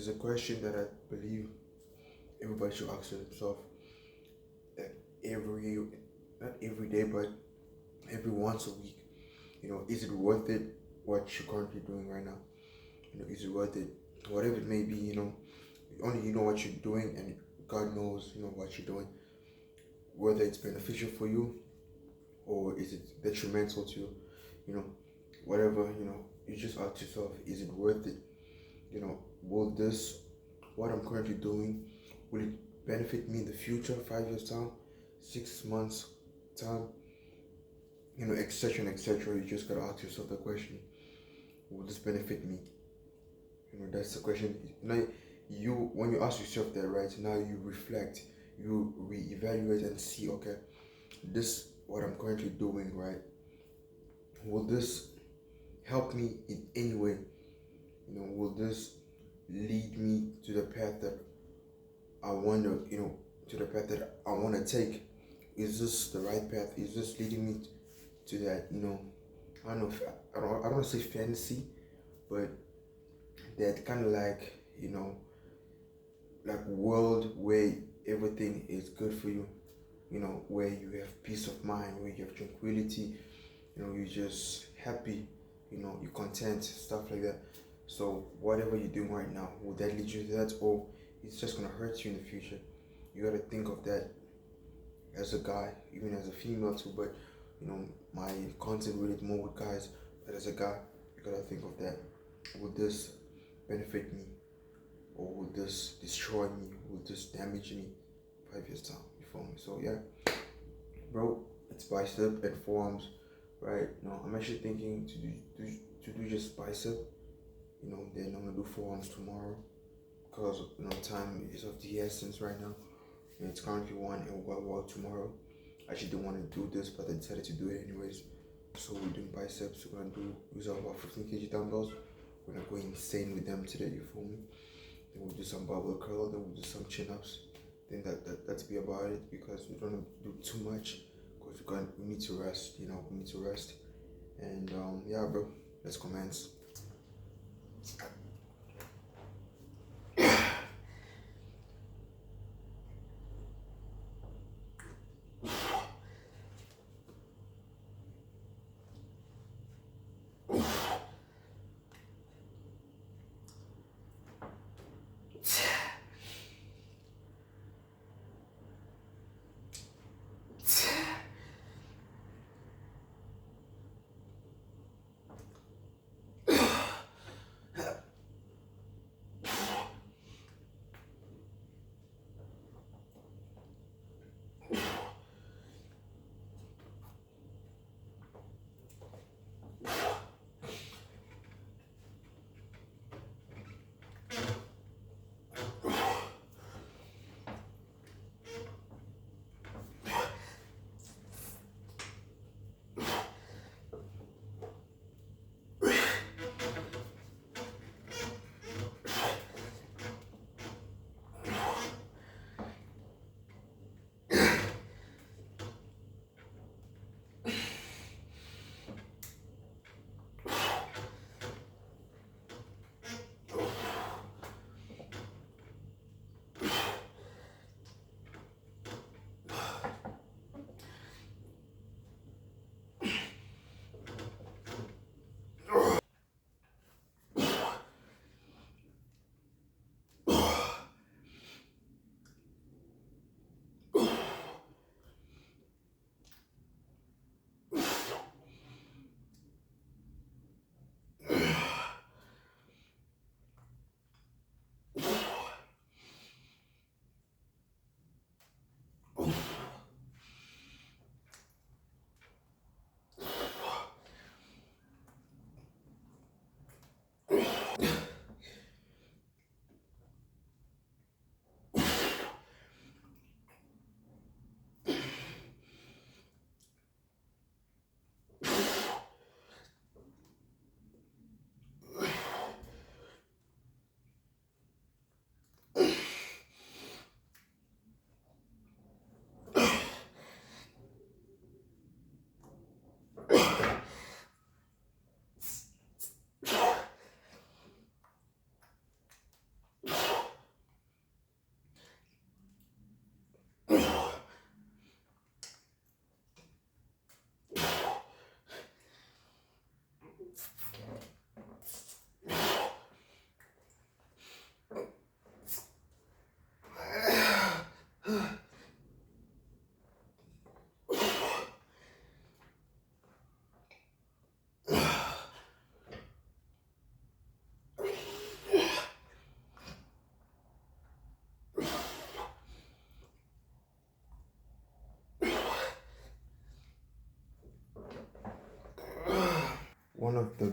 There's a question that I believe everybody should ask themselves every, not every day, but every once a week. Is it worth it what you're currently doing right now? Is it worth it? Whatever it may be, only you know what you're doing, and God knows, what you're doing. Whether it's beneficial for you or is it detrimental to you, whatever, you just ask yourself, is it worth it? Will this, what I'm currently doing, will it benefit me in the future, 5 years time, 6 months time, etc. and etc. You just gotta ask yourself the question, will this benefit me? That's the question. When you ask yourself that, right, now you reflect, you reevaluate and see, okay, this what I'm currently doing, right, will this help me in any way? Will this lead me to the path that I want to take? Is this the right path? Is this leading me to that, I don't know if I don't want to say fantasy, but that kind of like, like world where everything is good for you, where you have peace of mind, where you have tranquility, you're just happy, you're content, stuff like that. So whatever you're doing right now, will that lead you to that, or it's just gonna hurt you in the future? You gotta think of that as a guy, even as a female too, but my content related more with guys, but as a guy, you gotta think of that. Would this benefit me, or would this destroy me? Would this damage me 5 years time? You feel me? So yeah, bro, it's bicep and forearms, right? I'm actually thinking to do just bicep, then I'm gonna do forearms tomorrow, because time is of the essence right now. And it's currently 1 and we'll go out tomorrow. I actually didn't want to do this, but I decided to do it anyways. So we're doing biceps. We're gonna use about 15 kg dumbbells. We're gonna go insane with them today, you feel me? Then we'll do some barbell curl, then we'll do some chin-ups. Then that's be about it, because we don't do too much, because we need to rest, we need to rest. And yeah, bro, let's commence.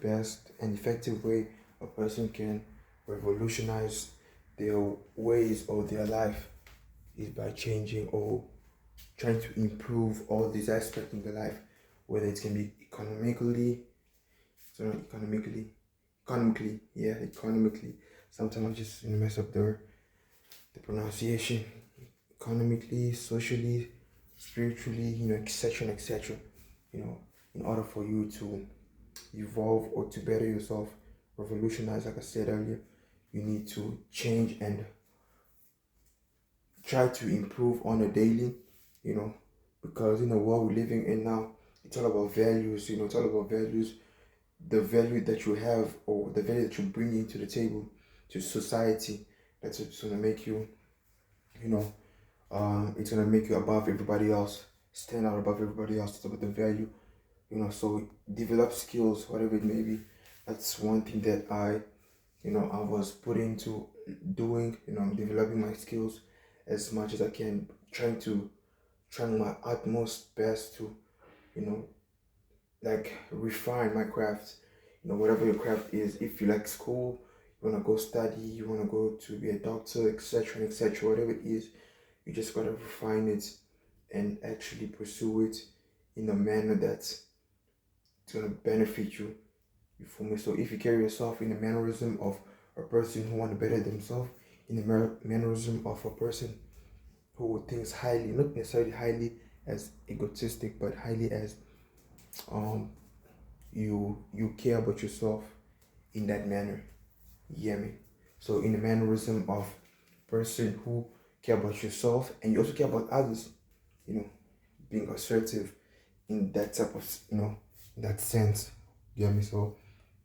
best and effective way a person can revolutionize their ways or their life is by changing or trying to improve all these aspects in their life, whether it can be economically. Sometimes I just mess up the pronunciation. Economically, socially, spiritually, etc., etc. In order for you to evolve or to better yourself, revolutionize, like I said earlier, you need to change and try to improve on a daily, because in the world we're living in now, it's all about values, it's all about values, the value that you have or the value that you bring into the table to society. That's what's gonna make you, it's gonna make you above everybody else, stand out above everybody else. It's about the value, so develop skills, whatever it may be. That's one thing that I was put into doing, developing my skills as much as I can, trying my utmost best to, like refine my craft. Whatever your craft is, if you like school, you wanna go study, you wanna go to be a doctor, etc., etc., whatever it is, you just gotta refine it and actually pursue it in a manner that's gonna benefit you. You feel me? So if you carry yourself in the mannerism of a person who want to better themselves, in the mannerism of a person who thinks highly, not necessarily highly as egotistic, but highly as you care about yourself in that manner. You hear me? So in the mannerism of person who care about yourself and you also care about others, being assertive in that type of, in that sense. You get me? So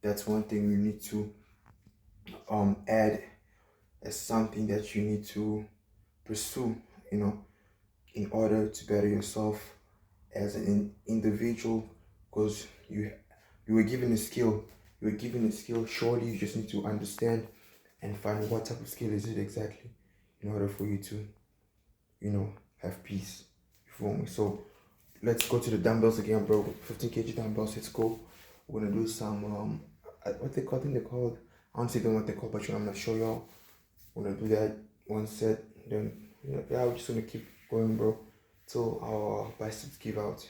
that's one thing you need to add as something that you need to pursue, in order to better yourself as an individual, because you were given a skill. You were given a skill. Surely you just need to understand and find what type of skill is it exactly in order for you to, have peace. You feel me? So let's go to the dumbbells again, bro. 15 kg dumbbells. Let's go. We're gonna do some what they call, I think they called, I don't know what they call, but I'm not sure y'all. We're gonna do that one set, then yeah, we're just gonna keep going, bro, till our biceps give out.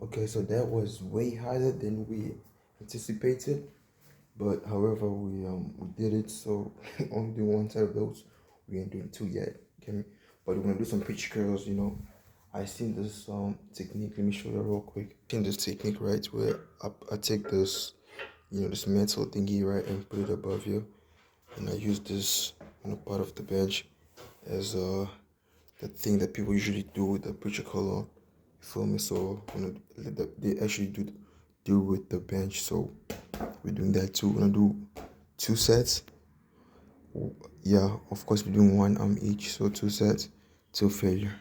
Okay, so that was way harder than we anticipated, but however we did it. So only do one side of those. We ain't doing two yet. Okay, but we're gonna do some pitch curls. I seen this technique. Let me show you real quick. In this technique, right, where I take this, this metal thingy, right, and put it above you, and I use this, part of the bench as the thing that people usually do with the preacher color. You feel me? So they actually do with the bench. So we're doing that too. We're gonna do 2 sets. Yeah, of course we're doing one each. So 2 sets till failure.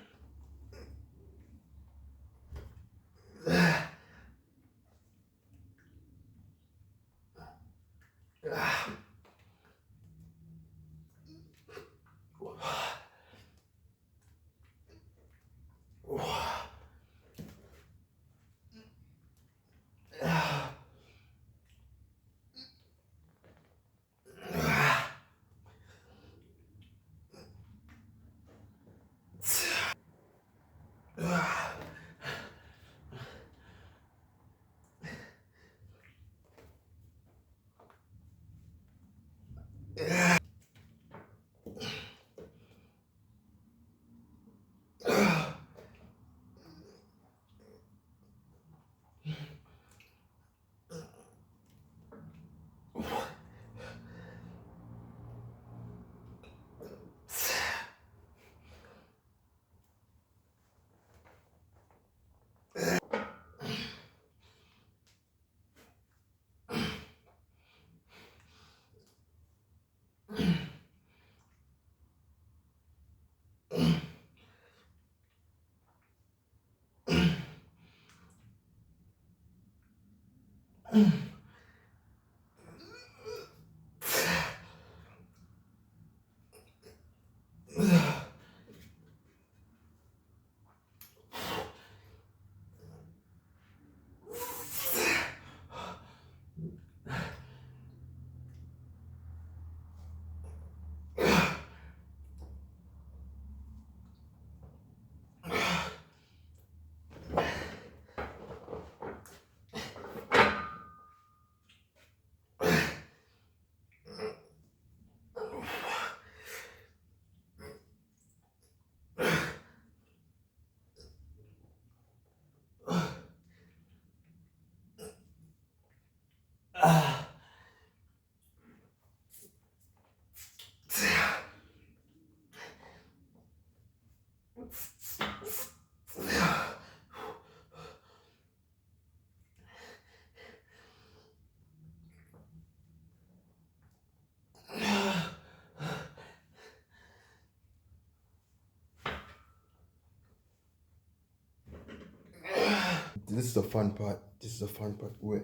This is the fun part. This is the fun part where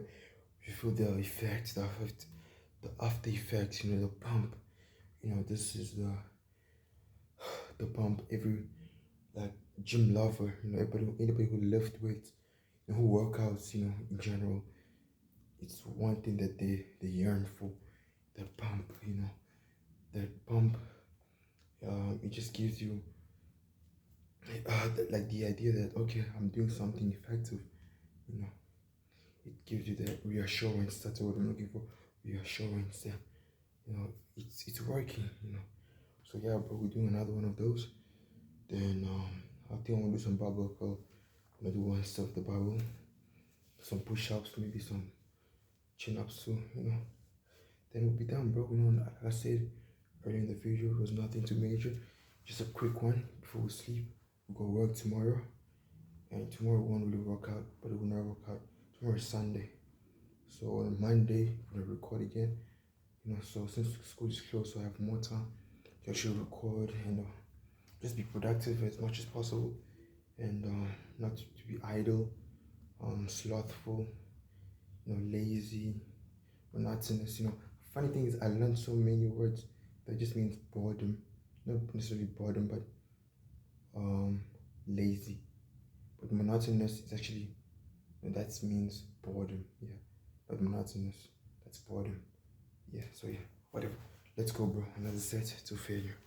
you feel the effects, the after effects. You know, the pump. You know, this is the pump. Every like gym lover, you know, anybody who lift weights and who workouts, you know, in general, it's one thing that they yearn for. That pump, you know, that pump. It just gives you like the idea that okay, I'm doing something effective. You know, it gives you that reassurance. That's what I'm looking for. Reassurance that you know it's working. You know. So yeah, bro, we're doing another one of those. Then I think I'm gonna do some barbell curl. I'm gonna do one stuff the barbell, some push-ups, maybe some chin-ups too. You know. Then we'll be done, bro. You know, like I said earlier in the video, it was nothing too major. Just a quick one before we sleep. We'll go work tomorrow. And tomorrow we won't really work out, but it will not work out. Tomorrow is Sunday. So on Monday, we're gonna record again. You know, so since school is closed, so I have more time to actually record and just be productive as much as possible and not to be idle, slothful, you know, lazy, monotonous. You know, funny thing is I learned so many words that just means boredom, not necessarily boredom, but lazy. But monotonous is actually that means boredom. Yeah, but monotonous, that's boredom. Yeah, so yeah, whatever. Let's go, bro. Another set to failure.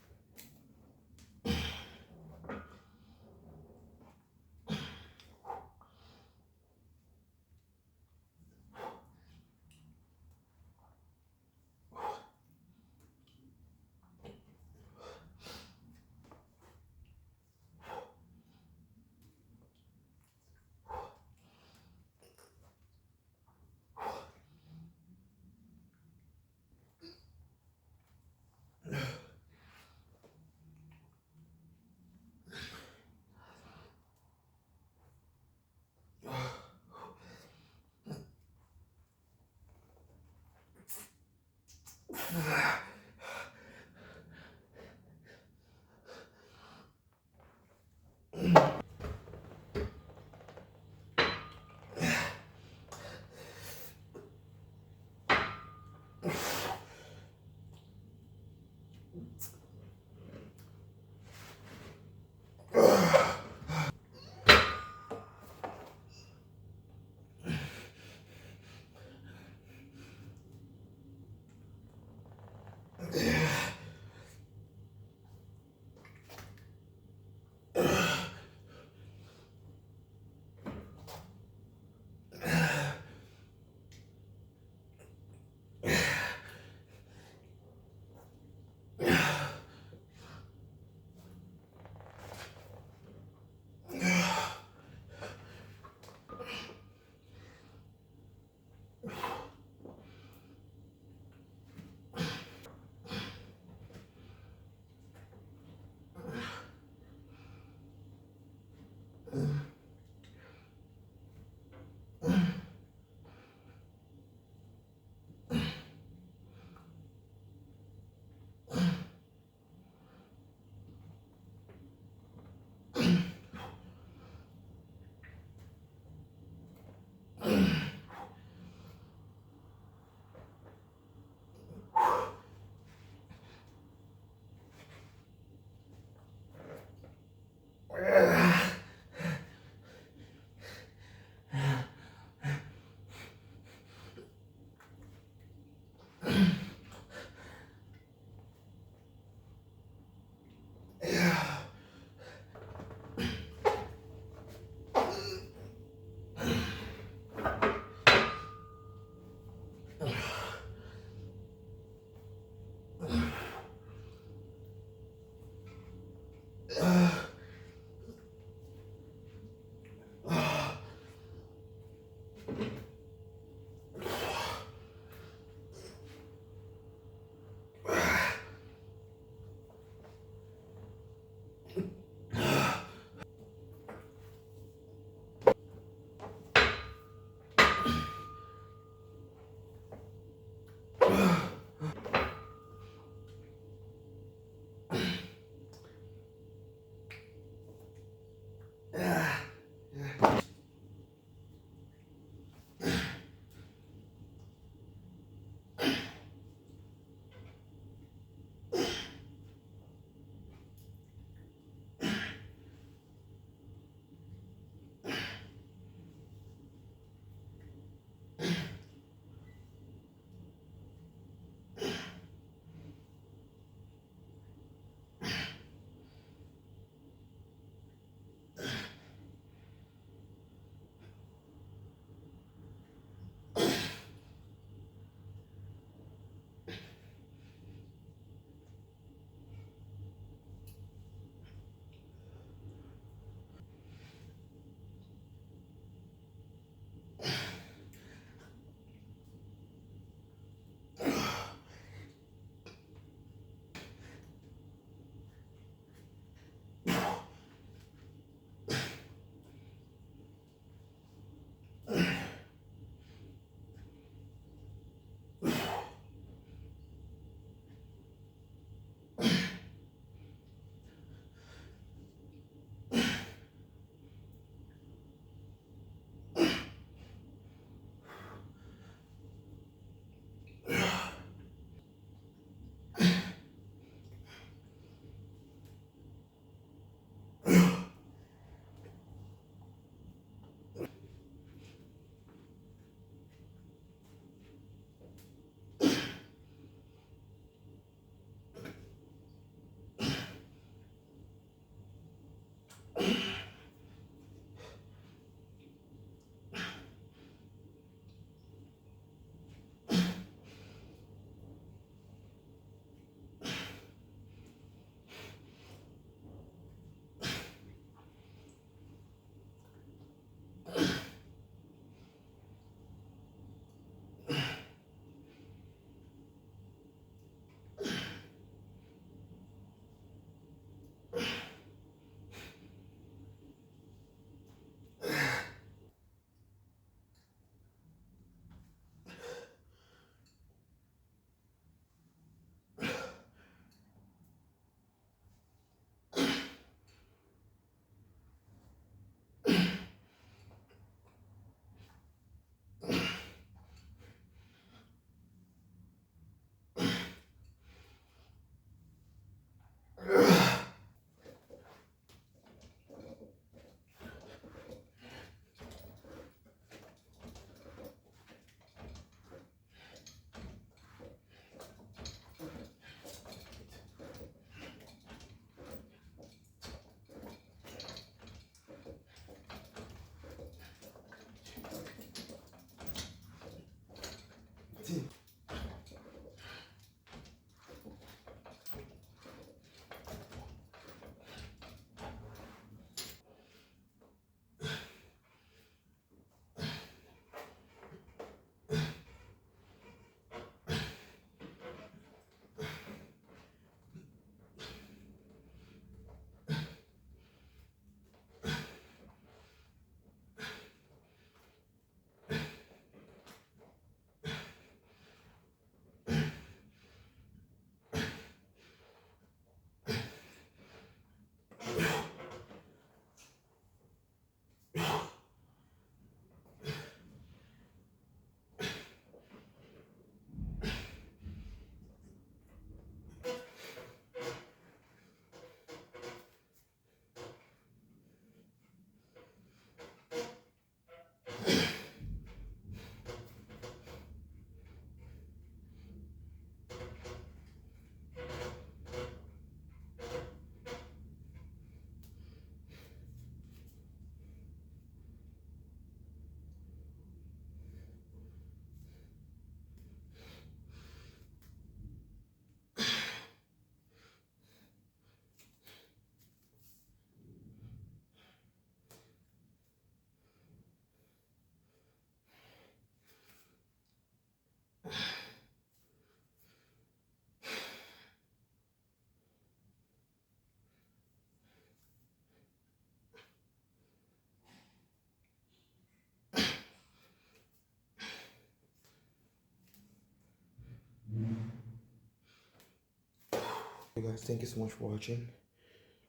Hey guys, thank you so much for watching.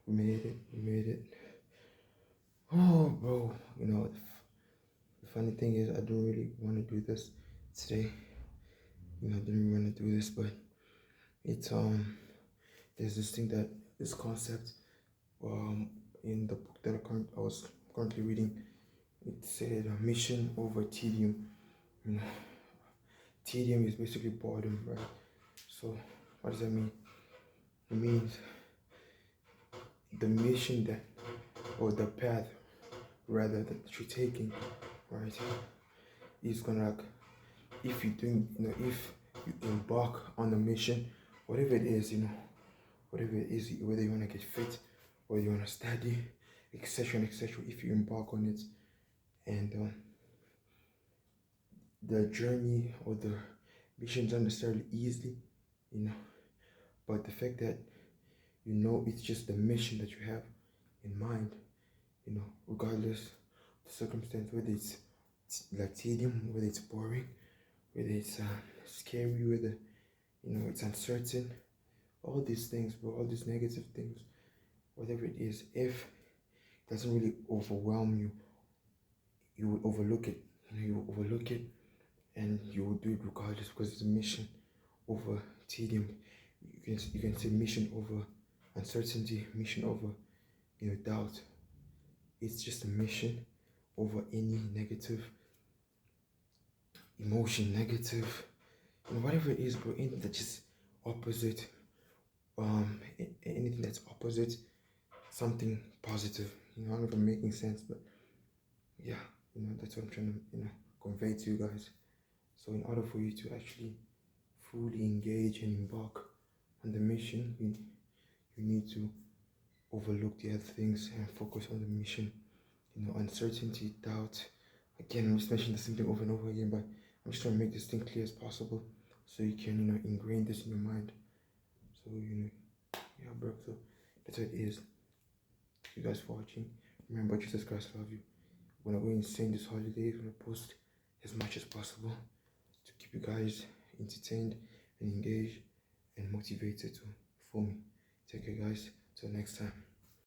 We made it. We made it. Oh, bro. The funny thing is, I don't really want to do this today. I didn't really want to do this, but it's there's this concept in the book that I was currently reading. It said mission over tedium. Tedium is basically boredom, right? So what does that mean? It means the mission or the path rather that you're taking, right, is gonna, if you doing, if you embark on a mission, whatever it is, whatever it is, whether you want to get fit, whether you want to study, etc., etc., if you embark on it, and the journey or the mission is not necessarily easy, but the fact that it's just the mission that you have in mind, regardless of the circumstance, whether it's like tedium, whether it's boring, whether it's scary, whether it's uncertain, all these things, bro, all these negative things, whatever it is, if it doesn't really overwhelm you, you will overlook it. You will overlook it, and you will do it regardless, because it's a mission over tedium. You can say mission over uncertainty, mission over doubt. It's just a mission over any negative emotion, negative, whatever it is, bro. Anything that's just opposite, anything that's opposite something positive. I don't know if I'm making sense, but yeah, that's what I'm trying to convey to you guys. So in order for you to actually fully engage and embark on the mission, you need to overlook the other things and focus on the mission uncertainty, doubt. Again, I'm just mentioning the same thing over and over again, but I'm just trying to make this thing clear as possible so you can, ingrain this in your mind. So, yeah, bro, so that's what it is. Thank you guys for watching. Remember, Jesus Christ love you. When I go insane this holiday, I'm gonna post as much as possible to keep you guys entertained and engaged and motivated to for me. Take care, guys. Till next time.